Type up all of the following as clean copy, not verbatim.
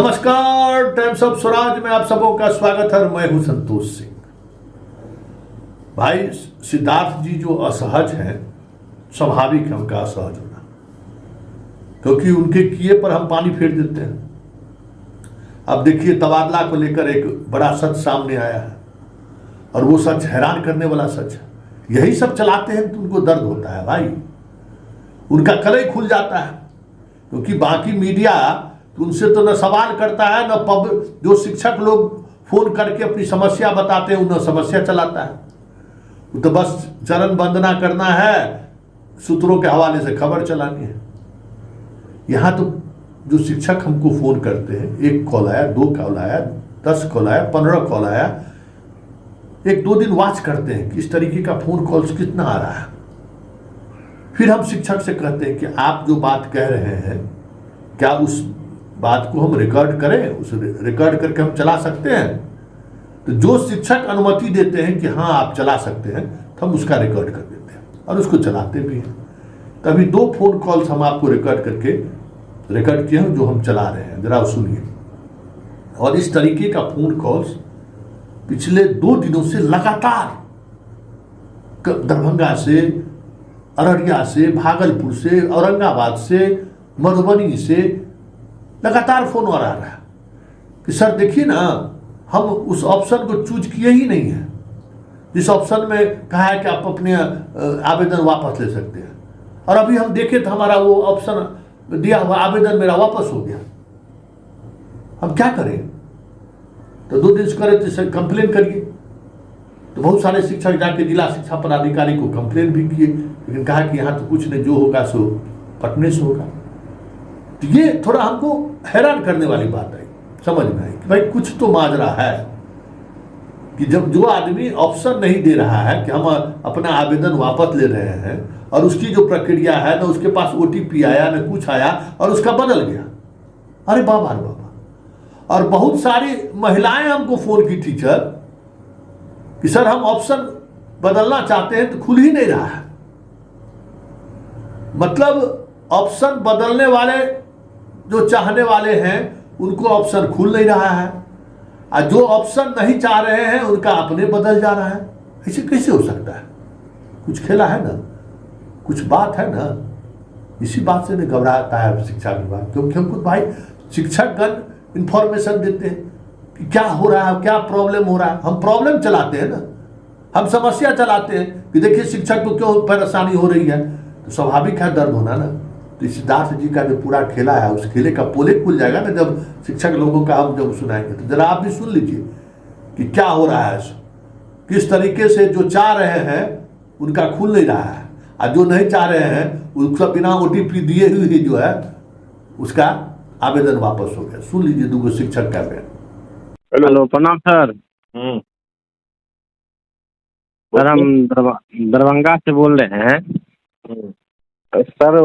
नमस्कार, times of Swaraj में आप सबों का स्वागत है। मैं हूं संतोष सिंह। भाई सिद्धार्थ जी जो असहज हैं, स्वाभाविक है उनका असहज होना, क्योंकि उनके किए पर हम पानी फेर देते हैं। अब देखिए, तबादला को लेकर एक बड़ा सच सामने आया है और वो सच हैरान करने वाला सच है। यही सब चलाते हैं तो उनको दर्द होता है भाई, उनका कलई खुल जाता है, क्योंकि बाकी मीडिया तो उनसे तो न सवाल करता है न जो शिक्षक लोग फोन करके अपनी समस्या बताते हैं, उन्हें समस्या चलाता है। वो तो बस चरण वंदना करना है, सूत्रों के हवाले से खबर चलानी है। यहाँ तो जो शिक्षक हमको फोन करते हैं, 1 कॉल आया, 2 कॉल आया, 10 कॉल आया, 15 कॉल आया, 1-2 दिन वॉच करते हैं कि इस तरीके का फोन कॉल्स कितना आ रहा है। फिर हम शिक्षक से कहते हैं कि आप जो बात कह रहे हैं, क्या उस बात को हम रिकॉर्ड करें? उस रिकॉर्ड करके हम चला सकते हैं? तो जो शिक्षक अनुमति देते हैं कि हाँ आप चला सकते हैं, तो हम उसका रिकॉर्ड कर देते हैं और उसको चलाते भी हैं। तभी 2 फोन कॉल्स हम आपको रिकॉर्ड किए हैं जो हम चला रहे हैं, जरा सुनिए। और इस तरीके का फोन कॉल्स पिछले 2 दिनों से लगातार दरभंगा से, अररिया से, भागलपुर से, औरंगाबाद से, मधुबनी से लगातार फोन आ रहा है कि सर देखिए ना, हम उस ऑप्शन को चूज किए ही नहीं है जिस ऑप्शन में कहा है कि आप अपने आवेदन वापस ले सकते हैं। और अभी हम देखें तो हमारा वो ऑप्शन दिया हुआ आवेदन मेरा वापस हो गया। हम क्या करें? तो 2 दिन से करे तो कंप्लेन करिए। तो बहुत सारे शिक्षक जाके जिला शिक्षा पदाधिकारी को कंप्लेन भी किए, लेकिन कहा कि यहाँ तो कुछ नहीं, जो होगा सो पटने से होगा। तो ये थोड़ा हमको हैरान करने वाली बात आई, समझ में आई कि भाई कुछ तो माजरा है कि जब जो आदमी ऑप्शन नहीं दे रहा है कि हम अपना आवेदन वापस ले रहे हैं, और उसकी जो प्रक्रिया है ना, उसके पास OTP आया ना कुछ आया और उसका बदल गया। अरे बाबा अरे बाबा। और बहुत सारी महिलाएं हमको फोन की, टीचर, कि सर हम ऑप्शन बदलना चाहते हैं तो खुल ही नहीं रहा है। मतलब ऑप्शन बदलने वाले जो चाहने वाले हैं उनको ऑप्शन खुल नहीं रहा है, और जो ऑप्शन नहीं चाह रहे हैं उनका अपने बदल जा रहा है। ऐसे कैसे हो सकता है? कुछ खेला है ना, कुछ बात है ना। इसी बात से घबराता है शिक्षा विभाग, क्योंकि हमको भाई शिक्षकगण इंफॉर्मेशन देते हैं कि क्या हो रहा है, क्या प्रॉब्लम हो रहा है। हम प्रॉब्लम चलाते हैं ना, हम समस्या चलाते हैं कि देखिए शिक्षक को क्यों परेशानी हो रही है। तो स्वाभाविक है दर्द होना ना। तो सिद्धार्थ जी का जो पूरा खेला है, उस खेले का पोले खुल जाएगा ना जब शिक्षक लोगों का हम जब सुनाएंगे। तो जरा आप भी सुन लीजिए कि क्या हो रहा है, किस तरीके से जो चाह रहे हैं उनका खुल नहीं रहा है, और जो नहीं चाह रहे हैं उसका बिना OTP दिए हुए जो है उसका आवेदन वापस हो गया। सुन लीजिए 2 शिक्षक का बयान। हेलो, प्रणाम सर। सर हम दरभंगा से बोल रहे हैं। सर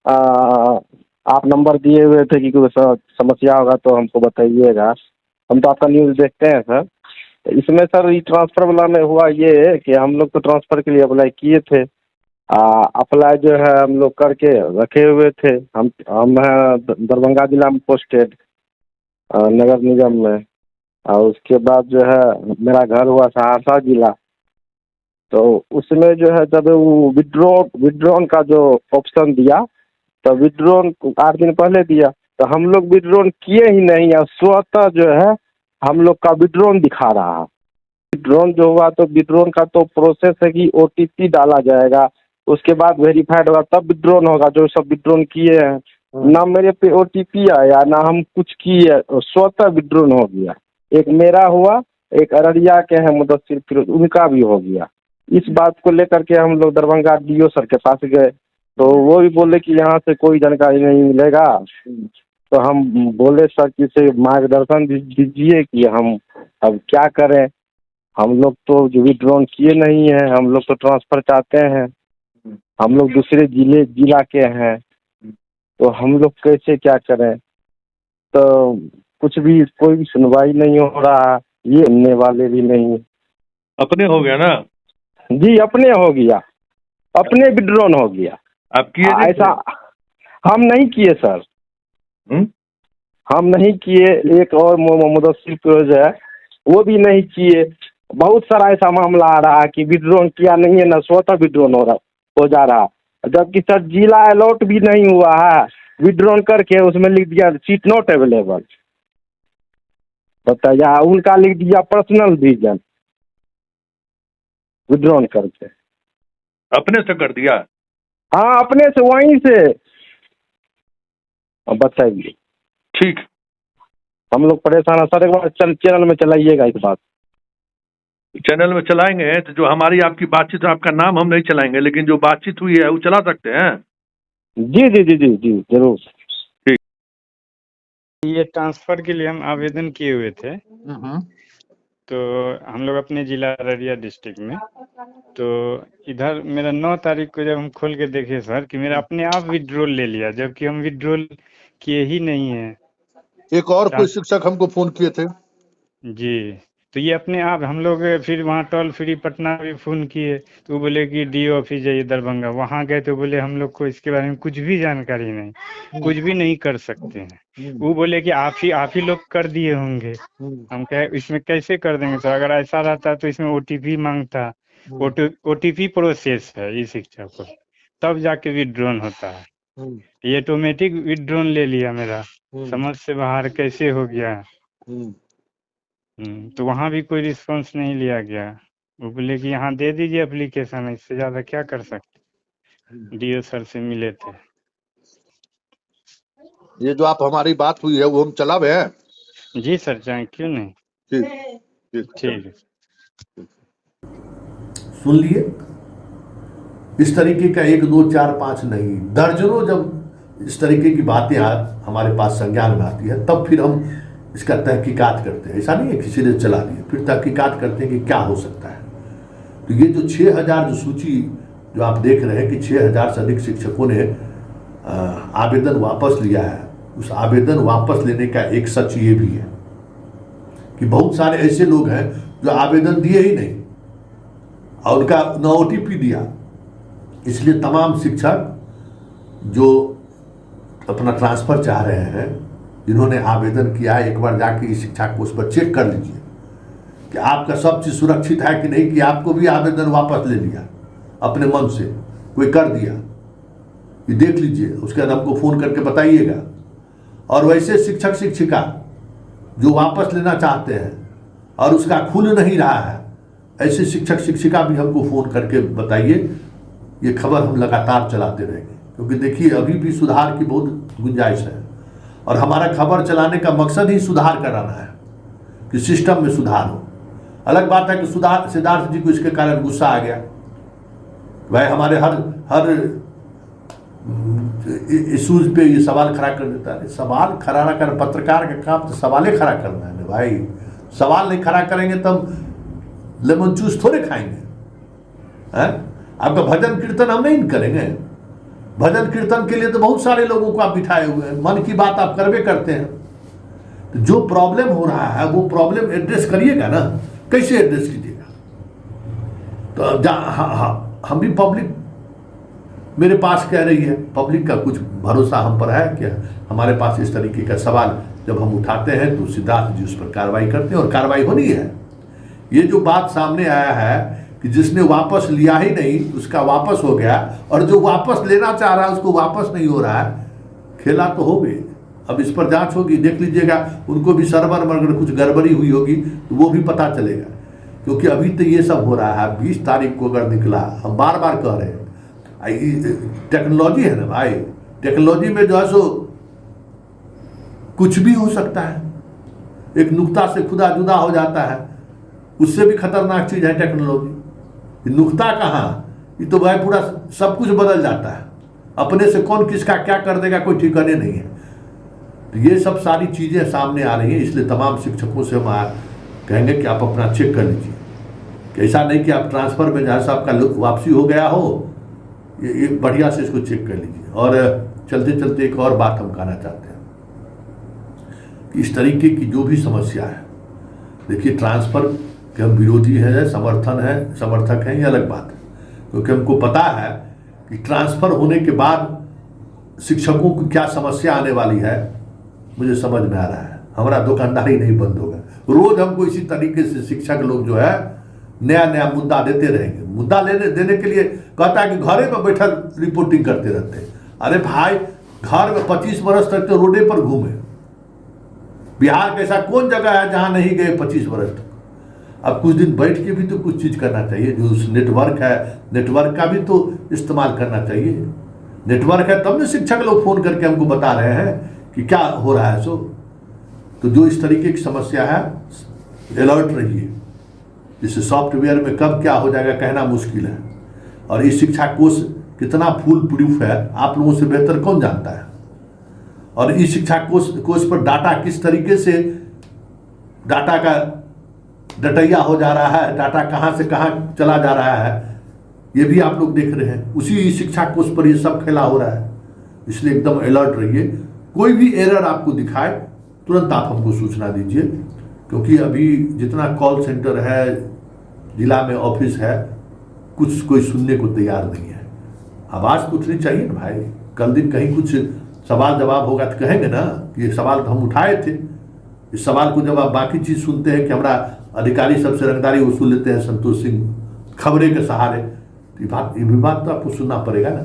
आ, आप नंबर दिए हुए थे कि कोई समस्या होगा तो हमको बताइएगा। हम तो आपका न्यूज़ देखते हैं सर। इसमें सर ये ट्रांसफ़र वाला में हुआ ये कि हम लोग तो ट्रांसफ़र के लिए अप्लाई किए थे। अप्लाई जो है हम लोग करके रखे हुए थे। हम दरभंगा जिला में पोस्टेड, नगर निगम में। और उसके बाद जो है मेरा घर हुआ सहरसा जिला। तो उसमें जो है जब वो विड्रॉन का जो ऑप्शन दिया, तो विड्रॉन 8 दिन पहले दिया, तो हम लोग विड्रॉन किए ही नहीं है। स्वतः जो है हम लोग का विड्रॉन दिखा रहा है। विड्रॉन जो हुआ तो विड्रॉन का तो प्रोसेस है कि OTP डाला जाएगा, उसके बाद वेरीफाइड होगा तब विड्रॉन होगा। जो सब विड्रॉन किए हैं, ना मेरे पे OTP आया ना हम कुछ किए, स्वतः विड्रॉन हो गया। एक मेरा हुआ, एक अररिया के हैं मुदस्सिर फिरोज, उनका भी हो गया। इस बात को लेकर के हम लोग दरभंगा DO सर के पास गए, तो वो भी बोले कि यहाँ से कोई जानकारी नहीं मिलेगा। तो हम बोले सर कि से मार्गदर्शन दीजिए कि हम अब क्या करें। हम लोग तो जो विड्रॉन किए नहीं है, हम लोग तो ट्रांसफ़र चाहते हैं। हम लोग दूसरे जिला के हैं, तो हम लोग कैसे क्या करें? तो कुछ भी कोई भी सुनवाई नहीं हो रहा, ये सुनने वाले भी नहीं। अपने हो गया ना जी, अपने हो गया, अपने विड्रॉन हो गया। आप किए नहीं ऐसा हम नहीं किए सर। हम नहीं किए। एक और मुदस्सिर फिरोज है, वो भी नहीं किए। बहुत सारा ऐसा मामला आ रहा है कि विड्रॉन किया नहीं है ना, स्वतः विड्रॉन हो जा रहा, जबकि सर जिला अलॉट भी नहीं हुआ है। विड्रॉन करके उसमें लिख दिया सीट नॉट अवेलेबल, बताइए। उनका लिख दिया पर्सनल रीजन, विड्रॉन करके। अपने से कर दिया? हाँ, अपने से, वहीं से। अब बताइए, ठीक। हम लोग परेशान हैं सर। एक बार चैनल में चलाइएगा इस बात। चैनल में चलाएंगे तो जो हमारी आपकी बातचीत, आपका नाम हम नहीं चलाएंगे, लेकिन जो बातचीत हुई है वो चला सकते हैं। जी जी जी जी जी, जरूर। ये ट्रांसफर के लिए हम आवेदन किए हुए थे, तो हम लोग अपने जिला अररिया डिस्ट्रिक्ट में, तो इधर मेरा 9 तारीख को जब हम खोल के देखे सर कि मेरा अपने आप विड्रॉल ले लिया, जबकि हम विड्रॉल किए ही नहीं है। एक और कोई शिक्षक हमको फोन किए थे। जी, तो ये अपने आप हम लोग फिर वहाँ टोल फ्री पटना भी फ़ोन किए, तो वो बोले कि डीओ ऑफिस जाइए दरभंगा। वहाँ गए तो बोले हम लोग को इसके बारे में कुछ भी जानकारी नहीं, कुछ भी नहीं कर सकते हैं। वो बोले कि आप ही लोग कर दिए होंगे। हम कहे इसमें कैसे कर देंगे सर, अगर ऐसा रहता तो इसमें ओटीपी मांगता। ओटीपी प्रोसेस है इस शिक्षा को, तब जाके विड्रॉन होता है। ये ऑटोमेटिक विड्रॉन ले लिया मेरा, समझ से बाहर कैसे हो गया। तो वहाँ भी कोई रिस्पांस नहीं लिया गया। वो बोले कि यहाँ दे दीजिए एप्लीकेशन, इससे ज़्यादा क्या कर सकते। डीओ सर से मिले थे। ये जो आप हमारी बात हुई है वो हम चलावे हैं। जी सर, चाहे क्यों नहीं। ठीक ठीक है। सुन लिए। इस तरीके का 1 2 4 5 नहीं, दर्जनों जब इस तरीके की बातें हमारे पास संज्ञान में आती है, तब फिर हम इसका तहकीकात करते हैं। ऐसा नहीं है किसी ने चला दिया, फिर तहकीकात करते हैं कि क्या हो सकता है। तो ये जो 6000 जो सूची जो आप देख रहे हैं कि 6000 से अधिक शिक्षकों ने आवेदन वापस लिया है, उस आवेदन वापस लेने का एक सच ये भी है कि बहुत सारे ऐसे लोग हैं जो आवेदन दिए ही नहीं और उनका न ओटीपी दिया। इसलिए तमाम शिक्षक जो अपना ट्रांसफर चाह रहे हैं, जिन्होंने आवेदन किया है, एक बार जाके इस शिक्षा कोष पर चेक कर लीजिए कि आपका सब चीज़ सुरक्षित है कि नहीं, कि आपको भी आवेदन वापस ले लिया अपने मन से, कोई कर दिया, ये देख लीजिए। उसके बाद हमको फ़ोन करके बताइएगा। और वैसे शिक्षक शिक्षिका जो वापस लेना चाहते हैं और उसका खुल नहीं रहा है, ऐसे शिक्षक शिक्षिका भी हमको फ़ोन करके बताइए। ये खबर हम लगातार चलाते रहेंगे, क्योंकि देखिए अभी भी सुधार की बहुत गुंजाइश है और हमारा खबर चलाने का मकसद ही सुधार कराना है कि सिस्टम में सुधार हो। अलग बात है कि सिद्धार्थ जी को इसके कारण गुस्सा आ गया, भाई हमारे हर इशूज पे ये सवाल खड़ा कर देता है। सवाल खड़ा कर, पत्रकार का काम तो सवाल खड़ा करना है भाई। सवाल नहीं खड़ा करेंगे तब लेमन जूस थोड़े खाएंगे हैं? आपका भजन कीर्तन हम नहीं करेंगे। भजन कीर्तन के लिए तो बहुत सारे लोगों को आप बिठाए हुए हैं, मन की बात आप करवे करते हैं। तो जो प्रॉब्लम हो रहा है वो प्रॉब्लम एड्रेस करिएगा ना, कैसे एड्रेस कीजिएगा। तो हम भी पब्लिक मेरे पास कह रही है, पब्लिक का कुछ भरोसा हम पर है क्या? हमारे पास इस तरीके का सवाल जब हम उठाते हैं तो सिद्धार्थ जी उस पर कार्रवाई करते हैं और कार्रवाई होनी है। ये जो बात सामने आया है कि जिसने वापस लिया ही नहीं उसका वापस हो गया, और जो वापस लेना चाह रहा है उसको वापस नहीं हो रहा है, खेला तो हो गई। अब इस पर जांच होगी, देख लीजिएगा। उनको भी सर्वर में अगर कुछ गड़बड़ी हुई होगी तो वो भी पता चलेगा, क्योंकि अभी तो ये सब हो रहा है। 20 तारीख को अगर निकला, हम बार बार कह रहे हैं, टेक्नोलॉजी है ना भाई, टेक्नोलॉजी में जो है सो कुछ भी हो सकता है। एक नुक्ता से खुदा जुदा हो जाता है, उससे भी खतरनाक चीज है टेक्नोलॉजी। नुक्ता कहाँ, ये तो भाई पूरा सब कुछ बदल जाता है। अपने से कौन किसका क्या कर देगा कोई ठिकाने नहीं है। तो ये सब सारी चीजें सामने आ रही हैं, इसलिए तमाम शिक्षकों से हम कहेंगे कि आप अपना चेक कर लीजिए। कि ऐसा नहीं कि आप ट्रांसफर में जहाँ से आपका वापसी हो गया हो, ये बढ़िया से इसको चेक कर लीजिए। और चलते चलते एक और बात हम कहना चाहते हैं कि इस तरीके की जो भी समस्या है, देखिए ट्रांसफर के हम विरोधी हैं, समर्थक हैं, ये अलग बात है। क्योंकि हमको पता है कि ट्रांसफर होने के बाद शिक्षकों को क्या समस्या आने वाली है, मुझे समझ में आ रहा है, हमारा दुकानदारी नहीं बंद होगा। रोज हमको इसी तरीके से शिक्षक लोग जो है नया नया मुद्दा देते रहेंगे। मुद्दा देने के लिए कहता है कि घरे में बैठा रिपोर्टिंग करते रहते हैं। अरे भाई, घर में 25 वर्ष तक तो रोडे पर घूमे। बिहार का ऐसा कौन जगह है जहां नहीं गए 25 वर्ष तक? अब कुछ दिन बैठ के भी तो कुछ चीज करना चाहिए। जो उस नेटवर्क है, नेटवर्क का भी तो इस्तेमाल करना चाहिए। नेटवर्क है तब ना शिक्षक लोग फोन करके हमको बता रहे हैं कि क्या हो रहा है। सो तो जो इस तरीके की समस्या है, अलर्ट रहिए। इस सॉफ्टवेयर में कब क्या हो जाएगा कहना मुश्किल है। और ये शिक्षा कोष कितना फुल प्रूफ है आप लोगों से बेहतर कौन जानता है। और इस शिक्षा कोष पर डाटा किस तरीके से, डाटा का डटैया हो जा रहा है, डाटा कहाँ से कहाँ चला जा रहा है, ये भी आप लोग देख रहे हैं। उसी शिक्षा कोष पर ये सब खेला हो रहा है। इसलिए एकदम अलर्ट रहिए। कोई भी एरर आपको दिखाए तुरंत आप हमको सूचना दीजिए, क्योंकि अभी जितना कॉल सेंटर है, जिला में ऑफिस है, कुछ कोई सुनने को तैयार नहीं है। आवाज़ तो उठनी चाहिए ना भाई। कल दिन कहीं कुछ सवाल जवाब होगा तो कहेंगे ना कि ये सवाल तो हम उठाए थे। इस सवाल को जब आप बाकी चीज़ सुनते हैं कि हमारा अधिकारी सबसे रंगदारी वसूल लेते हैं संतोष सिंह खबरें के सहारे, तो ये भी बात तो आपको सुनना पड़ेगा ना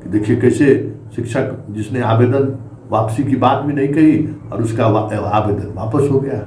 कि देखिए कैसे शिक्षक जिसने आवेदन वापसी की बात भी नहीं कही और उसका आवेदन वापस हो गया।